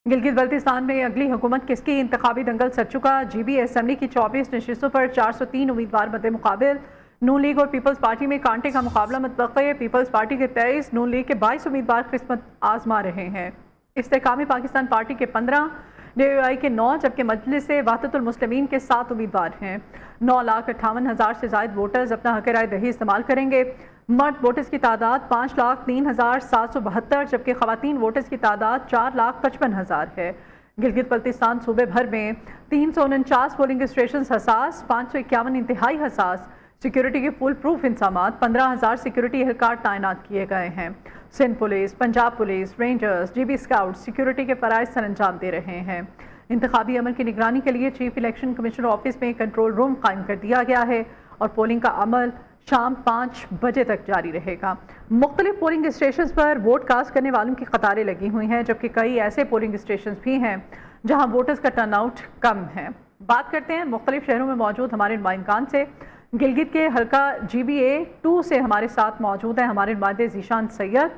गिलगित बल्तिस्तान में अगली हुकूमत किसकी इंतखाबी दंगल सर चुका। जीबी असम्बली की 24 नशिस्तों पर 403 उम्मीदवार मद्दे मुकाबिल। नून लीग और पीपल्स पार्टी में कांटे का मुकाबला मुतवक्किल। पीपल्स पार्टी के 23, नून लीग के 22 उम्मीदवार किस्मत आजमा रहे हैं। इस्तेकाम पाकिस्तान पार्टी के 15, DUI के 9, जबकि मजलिस वहदतुल मुस्लिमीन के 7 उम्मीदवार हैं। 9,58,000 से ज़ायद वोटर्स अपना हक राय दही इस्तेमाल करेंगे। मर्द वोटर्स की तादाद 5,03,772, जबकि ख़वातीन वोटर्स की तादाद 4,55,000 है। गिलगित बल्तिस्तान सूबे भर में 349 पोलिंग स्टेशन हसास, 551 इंतहाई हसास। सिक्योरिटी के फुल प्रूफ इंतजामात, 15,000 सिक्योरिटी एहलकार तैनात किए गए हैं। Sindh police, Punjab police, rangers, GB scout security के फ़राइज़ सर अंजाम दे रहे हैं। इंतखाबी अमल की निगरानी के लिए चीफ इलेक्शन कमिश्नर ऑफिस में कंट्रोल रूम कायम कर दिया गया है और पोलिंग का अमल शाम 5 बजे तक जारी रहेगा। मुख्तलिफ पोलिंग स्टेशन पर वोट कास्ट करने वालों की कतारें लगी हुई हैं, जबकि कई ऐसे पोलिंग स्टेशन भी हैं जहां वोटर्स का टर्नआउट कम है। बात करते हैं मुख्तलिफ शहरों में मौजूद हमारे नुमाइंदान से। गिलगित के हल्का GBA 2 से हमारे साथ मौजूद हैं हमारे नुमाइंदे ज़ीशान सैयद।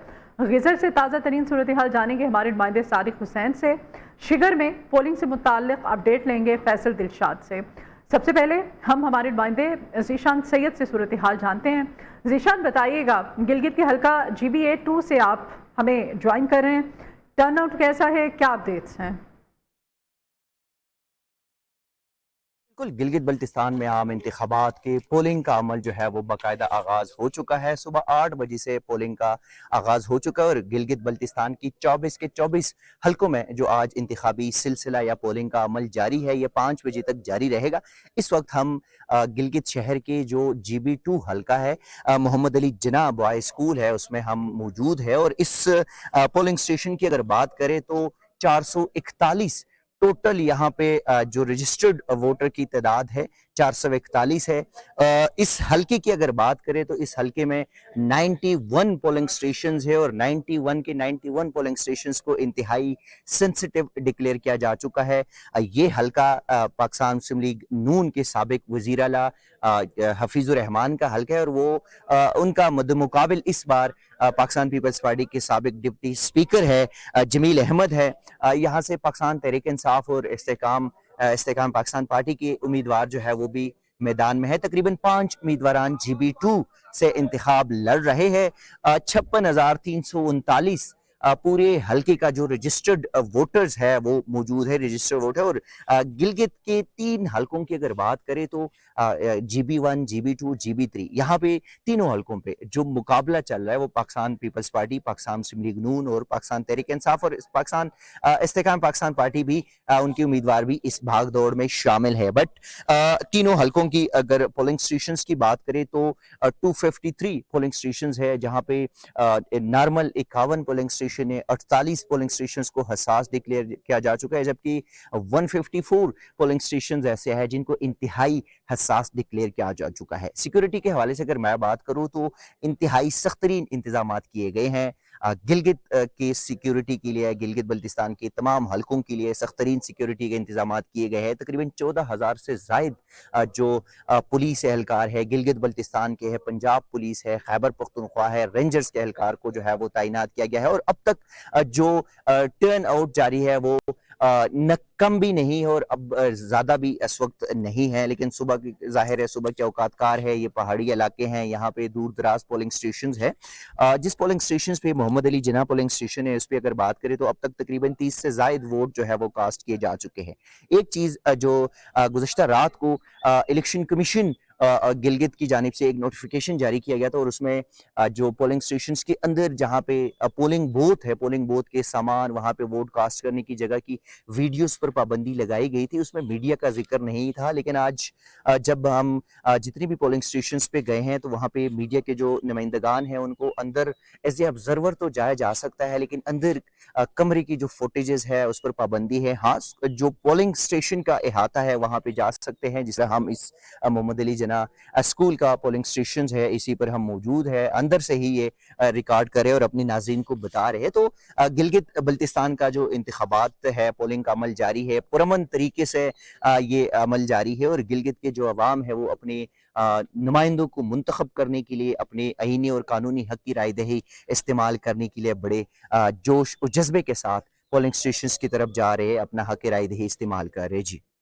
गिज़र से ताज़ा तरीन सूरत हाल जानेंगे हमारे नुमाइंदे सादिक हुसैन से। शिगर में पोलिंग से मुताल्लिक अपडेट लेंगे फैसल दिलशाद से। सबसे पहले हम हमारे नुमाइंदे ज़ीशान सैयद से सूरत हाल जानते हैं। ज़ीशान, बताइएगा, गिलगित के हल्का GBA 2 से आप हमें ज्वाइन कर रहे हैं, टर्नआउट कैसा है, क्या अपडेट्स हैं? बिल्कुल, गिलगित बल्तिस्तान में आम इंतखाबात के पोलिंग का अमल जो है वो बाकायदा आगाज़ हो चुका है। सुबह 8 बजे से पोलिंग का आगाज़ हो चुका है और गिलगित बल्तिस्तान की 24 के 24 हलकों में जो आज इंतखाबी सिलसिला या पोलिंग का अमल जारी है, ये 5 बजे तक जारी रहेगा। इस वक्त हम गिलगित शहर के जो GB 2 हलका है, मोहम्मद अली जिन्ना बॉय स्कूल है, उसमें हम मौजूद है और इस पोलिंग स्टेशन की अगर बात करें तो 441 टोटल यहाँ पे जो रजिस्टर्ड वोटर की तादाद है 441 है। इस हलके की अगर बात करें तो इस हलके में 91 पोलिंग स्टेशंस है और 91 के 91 पोलिंग स्टेशंस को इंतहाई सेंसिटिव डिक्लेयर किया जा चुका है। ये हलका पाकिस्तान मुस्लिम लीग नून के साबिक वज़ीर आला हफीजुर रहमान का हलका है और वो उनका मद्देमुकाबिल इस बार पाकिस्तान पीपल्स पार्टी के साबिक डिप्टी स्पीकर है जमील अहमद है। यहाँ से पाकिस्तान तहरीक इंसाफ और इस्तेकाम पाकिस्तान पार्टी के उम्मीदवार जो है वो भी मैदान में है। तकरीबन 5 उम्मीदवारान GB 2 से इंतखाब लड़ रहे हैं। 56,339 पूरे हलके का जो रजिस्टर्ड वोटर्स है वो मौजूद है, रजिस्टर्ड वोटर। और गिलगित के 3 हलकों की अगर बात करें तो GB 1, GB 2, GB 3, यहाँ पे तीनों हलकों पे जो मुकाबला चल रहा है वो पाकिस्तान पीपल्स पार्टी, पाकिस्तान मुस्लिम लीग नून और पाकिस्तान तहरीक इंसाफ और पाकिस्तान इस्तेकाम पाकिस्तान पार्टी भी उनके उम्मीदवार भी इस भाग दौड़ में शामिल है। बट तीनों हलकों की अगर पोलिंग स्टेशन की बात करें तो 253 पोलिंग स्टेशन है, जहाँ पे नॉर्मल 51 पोलिंग स्टेशन है, 48 पोलिंग स्टेशन को हसास डिक्लेयर किया जा चुका है, जबकि 154 पोलिंग स्टेशन ऐसे हैं जिनको इंतहाई हसास डिक्लेयर किया जा चुका है। सिक्योरिटी के हवाले से अगर मैं बात करूं तो इंतहाई सख्त तरीन इंतजाम किए गए हैं गिलगित के सिक्योरिटी के लिए। गिलगित बल्तिस्तान के तमाम हलकों के लिए सख्त तरीन सिक्योरिटी के इंतजाम किए गए हैं। तकरीबन 14,000 से जायद जो पुलिस एहलकार है गिलगित बल्तिस्तान के है, पंजाब पुलिस है, खैबर पख्तूनख्वा है, रेंजर्स के एहलकार को जो है वो तैनात किया गया है। और अब तक जो टर्न आउट जारी है वो न कम भी नहीं है और अब ज़्यादा भी इस वक्त नहीं है, लेकिन सुबह की जाहिर है सुबह के औकातकार है, ये पहाड़ी इलाके हैं, यहाँ पे दूर दराज पोलिंग स्टेशन है। जिस पोलिंग स्टेशन पे मोहम्मद अली जिन्ना पोलिंग स्टेशन है, इस पर अगर बात करें तो अब तक तकरीबन 30 से जायद वोट जो है वो कास्ट किए जा चुके हैं। एक चीज़ जो गुज़श्ता रात को इलेक्शन कमीशन गिलगित की जानिब से एक नोटिफिकेशन जारी किया गया था और उसमें जो पोलिंग स्टेशन के अंदर जहाँ पे पोलिंग बूथ है, पोलिंग बूथ के सामान, वहाँ पे वोट कास्ट करने की जगह की वीडियोस पर पाबंदी लगाई गई थी। उसमें मीडिया का जिक्र नहीं था, लेकिन आज जब हम जितनी भी पोलिंग स्टेशन पे गए हैं तो वहाँ पे मीडिया के जो नुमाइंदगान हैं उनको अंदर एज ए ऑब्जर्वर तो जाया जा सकता है, लेकिन अंदर कमरे की जो फुटेजेस है उस पर पाबंदी है। हाँ, जो पोलिंग स्टेशन का अहाता है वहाँ पे जा सकते हैं, जिसे हम इस मोहम्मद अली स्कूल का पोलिंग स्टेशन है, इसी पर हम मौजूद है, अंदर से ही ये रिकॉर्ड करे और अपनी नाज़रीन को बता रहे हैं। तो गिलगित बल्तिस्तान का जो इंतखाबात है, पोलिंग का अमल जारी है, पुरअमन तरीके से ये अमल जारी है और गिलगित के जो अवाम है वो अपने नुमाइंदों को मुंतखब करने के लिए अपने आईनी और कानूनी हक की राय दही इस्तेमाल करने के लिए बड़े जोश और जज्बे के साथ पोलिंग स्टेशन की तरफ जा रहे हैं, अपना हक राय दही इस्तेमाल कर रहे हैं। जी।